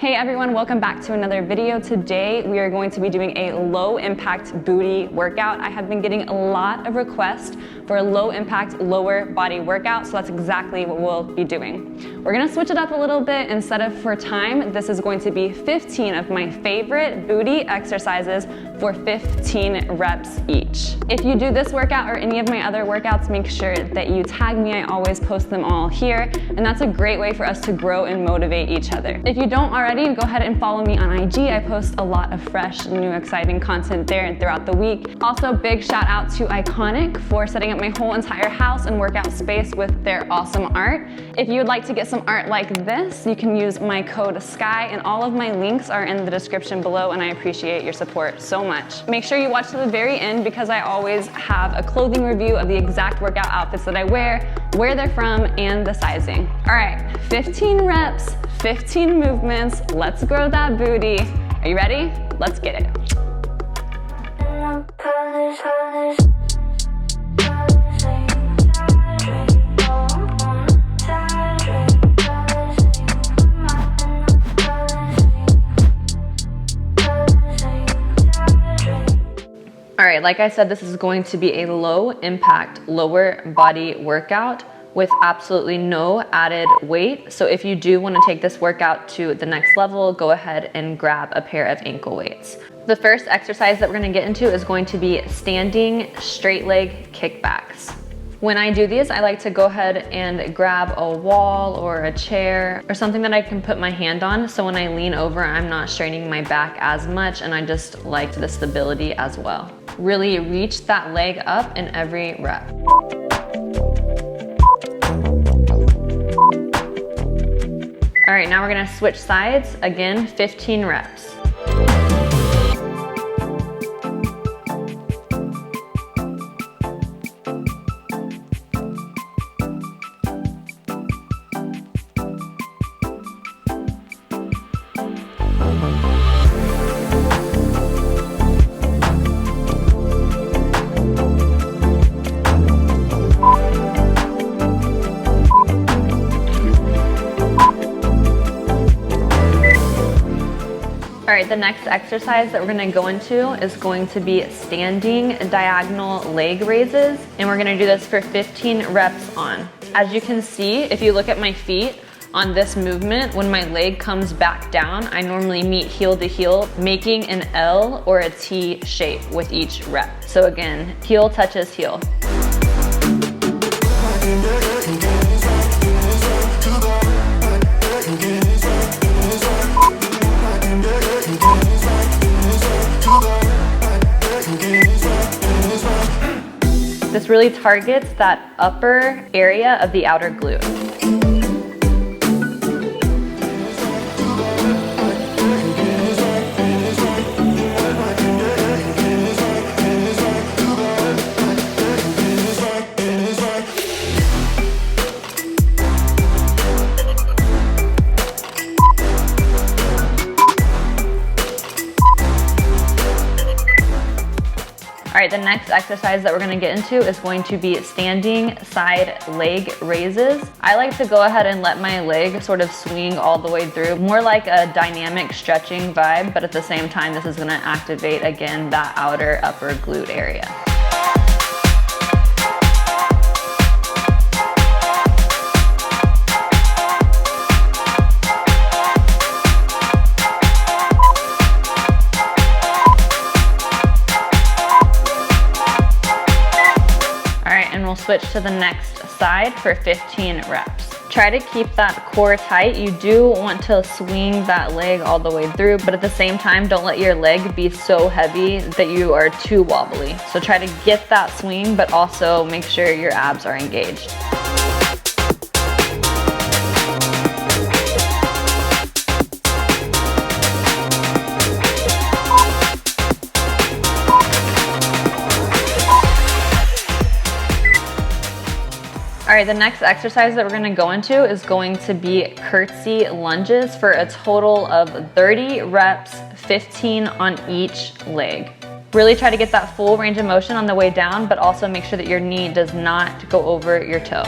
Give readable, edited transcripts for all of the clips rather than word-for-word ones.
Hey everyone, welcome back to another video. Today we are going to be doing a low impact booty workout. I have been getting a lot of requests for a low impact lower body workout, so that's exactly what we'll be doing. We're gonna switch it up a little bit. Instead of for time, this is going to be 15 of my favorite booty exercises for 15 reps each. If you do this workout or any of my other workouts, make sure that you tag me. I always post them all here, and that's a great way for us to grow and motivate each other. If you don't already, go ahead and follow me on IG. I post a lot of fresh, new, exciting content there and throughout the week. Also, big shout out to IKONICK for setting up my whole entire house and workout space with their awesome art. If you would like to get some art like this, you can use my code SKY, and all of my links are in the description below, and I appreciate your support so much. Make sure you watch to the very end because I always have a clothing review of the exact workout outfits that I wear, where they're from, and the sizing. All right, 15 reps, 15 movements. Let's grow that booty. Are you ready? Let's get it. All right, like I said, this is going to be a low impact, lower body workout with absolutely no added weight. So if you do want to take this workout to the next level, go ahead and grab a pair of ankle weights. The first exercise that we're going to get into is going to be standing straight leg kickbacks. When I do these, I like to go ahead and grab a wall or a chair or something that I can put my hand on. So when I lean over, I'm not straining my back as much, and I just like the stability as well. Really reach that leg up in every rep. All right, now we're gonna switch sides. Again, 15 reps. All right, the next exercise that we're gonna go into is going to be standing diagonal leg raises, and we're gonna do this for 15 reps on. As you can see, if you look at my feet on this movement, when my leg comes back down, I normally meet heel to heel, making an L or a T shape with each rep. So again, heel touches heel. This really targets that upper area of the outer glute. All right, the next exercise that we're gonna get into is going to be standing side leg raises. I like to go ahead and let my leg sort of swing all the way through, more like a dynamic stretching vibe, but at the same time, this is gonna activate, again, that outer upper glute area. And we'll switch to the next side for 15 reps. Try to keep that core tight. You do want to swing that leg all the way through, but at the same time, don't let your leg be so heavy that you are too wobbly. So try to get that swing, but also make sure your abs are engaged. All right, the next exercise that we're gonna go into is going to be curtsy lunges for a total of 30 reps, 15 on each leg. Really try to get that full range of motion on the way down, but also make sure that your knee does not go over your toe.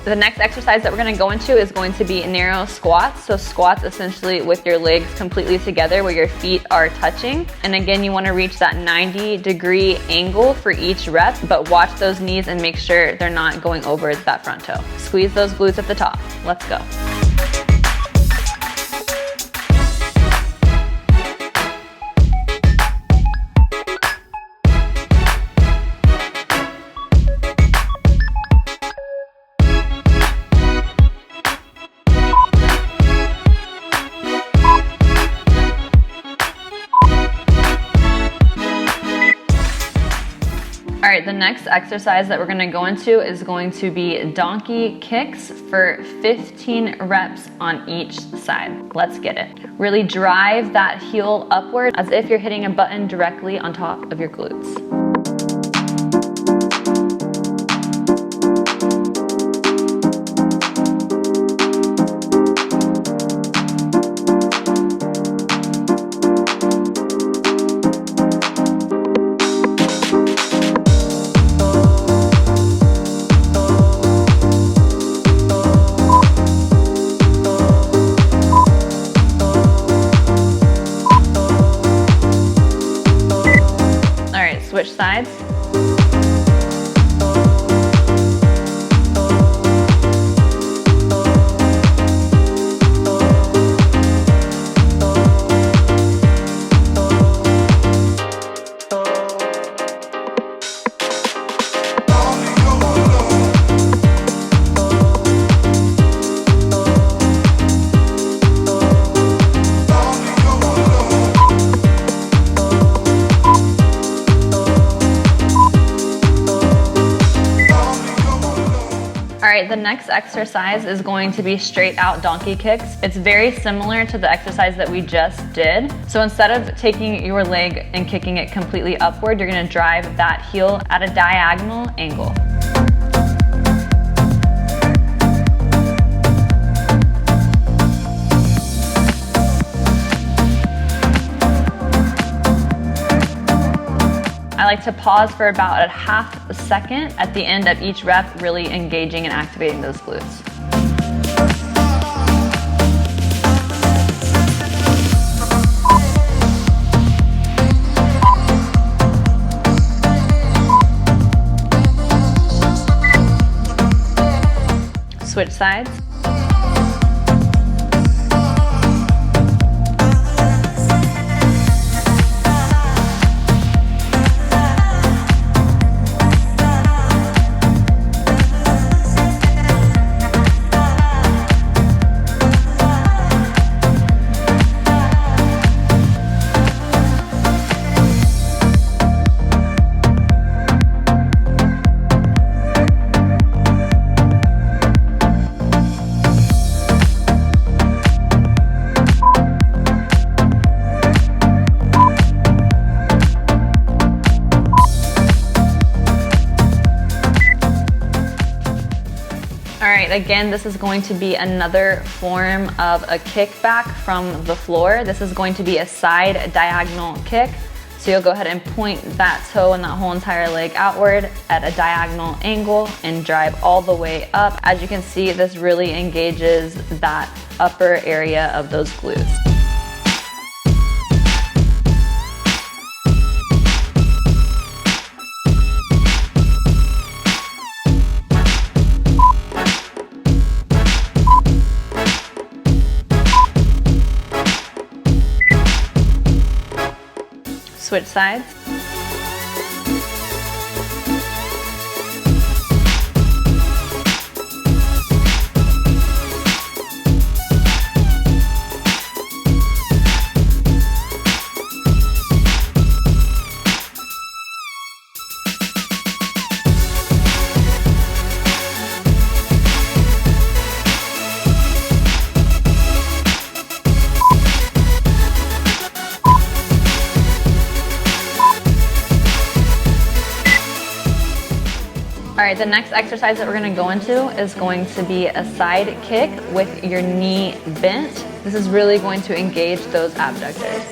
The next exercise that we're gonna go into is going to be narrow squats. So squats essentially with your legs completely together where your feet are touching. And again, you wanna reach that 90-degree angle for each rep, but watch those knees and make sure they're not going over that front toe. Squeeze those glutes at the top. Let's go. All right, the next exercise that we're gonna go into is going to be donkey kicks for 15 reps on each side. Let's get it. Really drive that heel upward as if you're hitting a button directly on top of your glutes. Switch sides. All right, the next exercise is going to be straight out donkey kicks. It's very similar to the exercise that we just did. So instead of taking your leg and kicking it completely upward, you're gonna drive that heel at a diagonal angle. I like to pause for about a half a second at the end of each rep, really engaging and activating those glutes. Switch sides. All right, again, this is going to be another form of a kickback from the floor. This is going to be a side diagonal kick. So you'll go ahead and point that toe and that whole entire leg outward at a diagonal angle and drive all the way up. As you can see, this really engages that upper area of those glutes. Switch sides. All right, the next exercise that we're gonna go into is going to be a side kick with your knee bent. This is really going to engage those abductors.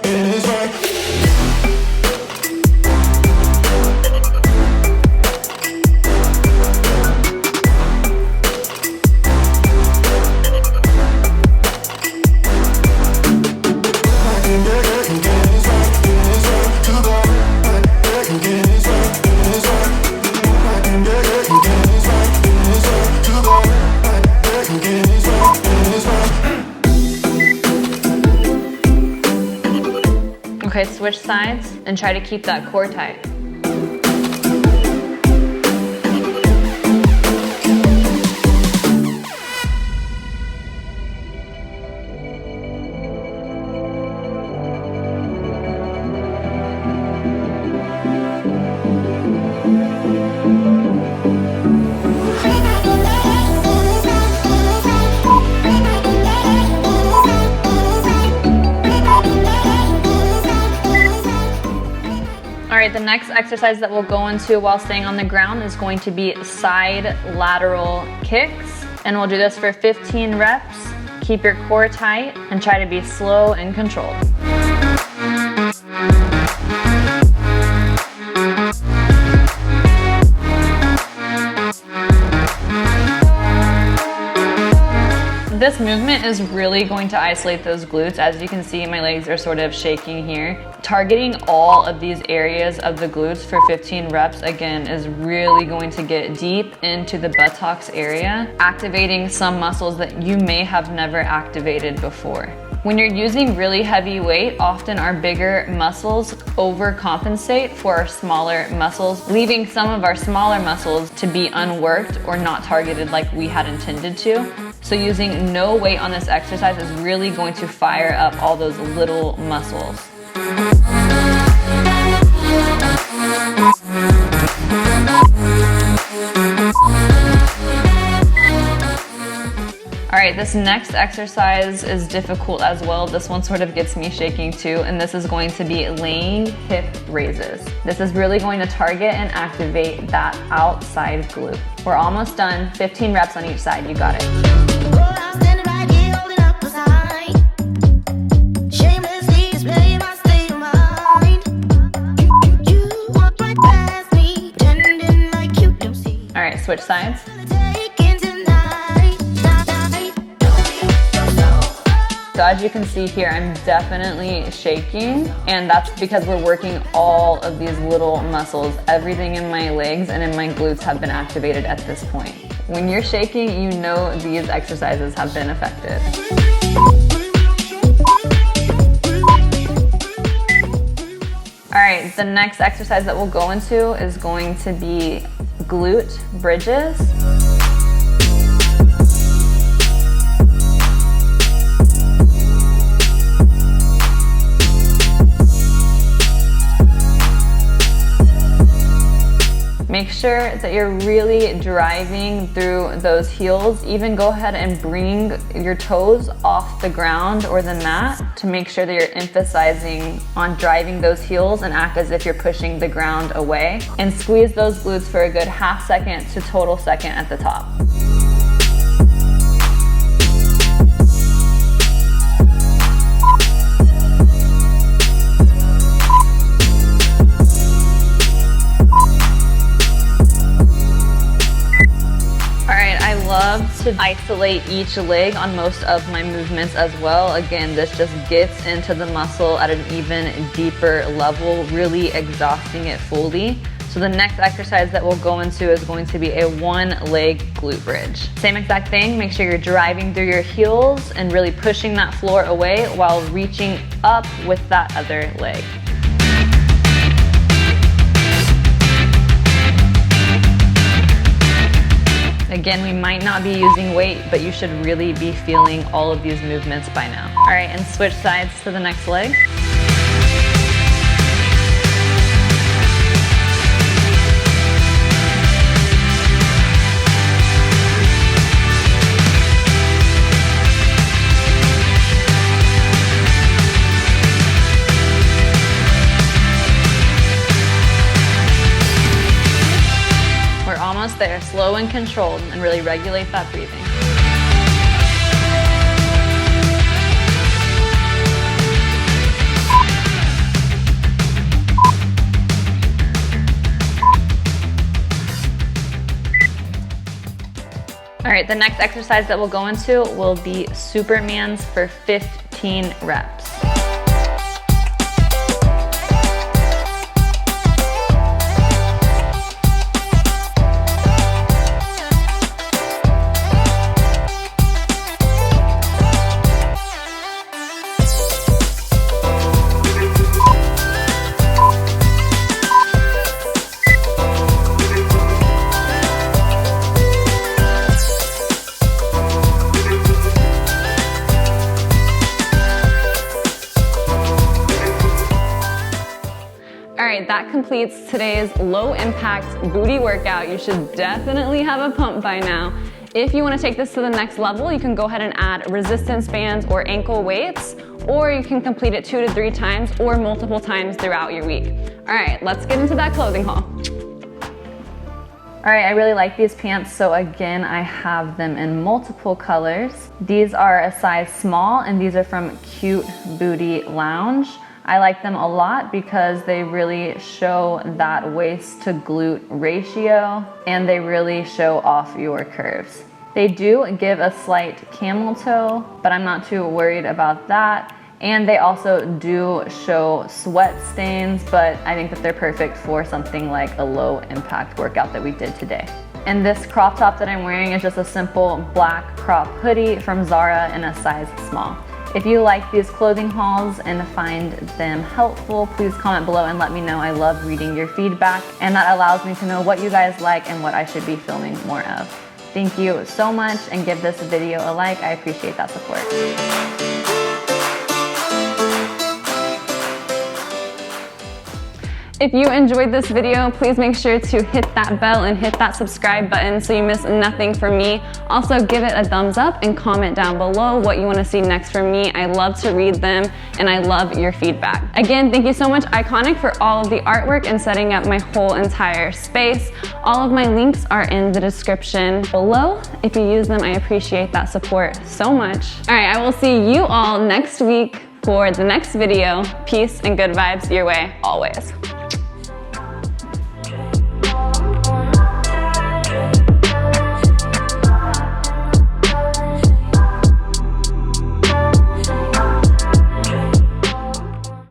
switch sides and try to keep that core tight. The next exercise that we'll go into while staying on the ground is going to be side lateral kicks. And we'll do this for 15 reps. Keep your core tight and try to be slow and controlled. This movement is really going to isolate those glutes. As you can see, my legs are sort of shaking here. Targeting all of these areas of the glutes for 15 reps, again, is really going to get deep into the buttocks area, activating some muscles that you may have never activated before. When you're using really heavy weight, often our bigger muscles overcompensate for our smaller muscles, leaving some of our smaller muscles to be unworked or not targeted like we had intended to. So using no weight on this exercise is really going to fire up all those little muscles. All right, this next exercise is difficult as well. This one sort of gets me shaking too, and this is going to be laying hip raises. This is really going to target and activate that outside glute. We're almost done. 15 reps on each side. You got it. All right, switch sides. So as you can see here, I'm definitely shaking, and that's because we're working all of these little muscles. Everything in my legs and in my glutes have been activated at this point. When you're shaking, you know these exercises have been effective. All right, the next exercise that we'll go into is going to be glute bridges. Make sure that you're really driving through those heels. Even go ahead and bring your toes off the ground or the mat to make sure that you're emphasizing on driving those heels and act as if you're pushing the ground away. And squeeze those glutes for a good half second to total second at the top. Love to isolate each leg on most of my movements as well. Again, this just gets into the muscle at an even deeper level, really exhausting it fully. So the next exercise that we'll go into is going to be a one-leg glute bridge. Same exact thing, make sure you're driving through your heels and really pushing that floor away while reaching up with that other leg. Again, we might not be using weight, but you should really be feeling all of these movements by now. All right, and switch sides to the next leg. Almost there, slow and controlled, and really regulate that breathing. All right, the next exercise that we'll go into will be Supermans for 15 reps. completes today's low impact booty workout. You should definitely have a pump by now. If you want to take this to the next level, you can go ahead and add resistance bands or ankle weights, or you can complete it 2 to 3 times or multiple times throughout your week. All right, let's get into that clothing haul. All right, I really like these pants, so again, I have them in multiple colors. These are a size small, and these are from Cute Booty Lounge. I like them a lot because they really show that waist to glute ratio, and they really show off your curves. They do give a slight camel toe, but I'm not too worried about that. And they also do show sweat stains, but I think that they're perfect for something like a low impact workout that we did today. And this crop top that I'm wearing is just a simple black crop hoodie from Zara in a size small. If you like these clothing hauls and find them helpful, please comment below and let me know. I love reading your feedback, and that allows me to know what you guys like and what I should be filming more of. Thank you so much, and give this video a like. I appreciate that support. If you enjoyed this video, please make sure to hit that bell and hit that subscribe button so you miss nothing from me. Also, give it a thumbs up and comment down below what you want to see next from me. I love to read them, and I love your feedback. Again, thank you so much, IKONICK, for all of the artwork and setting up my whole entire space. All of my links are in the description below. If you use them, I appreciate that support so much. All right, I will see you all next week for the next video. Peace and good vibes your way, always.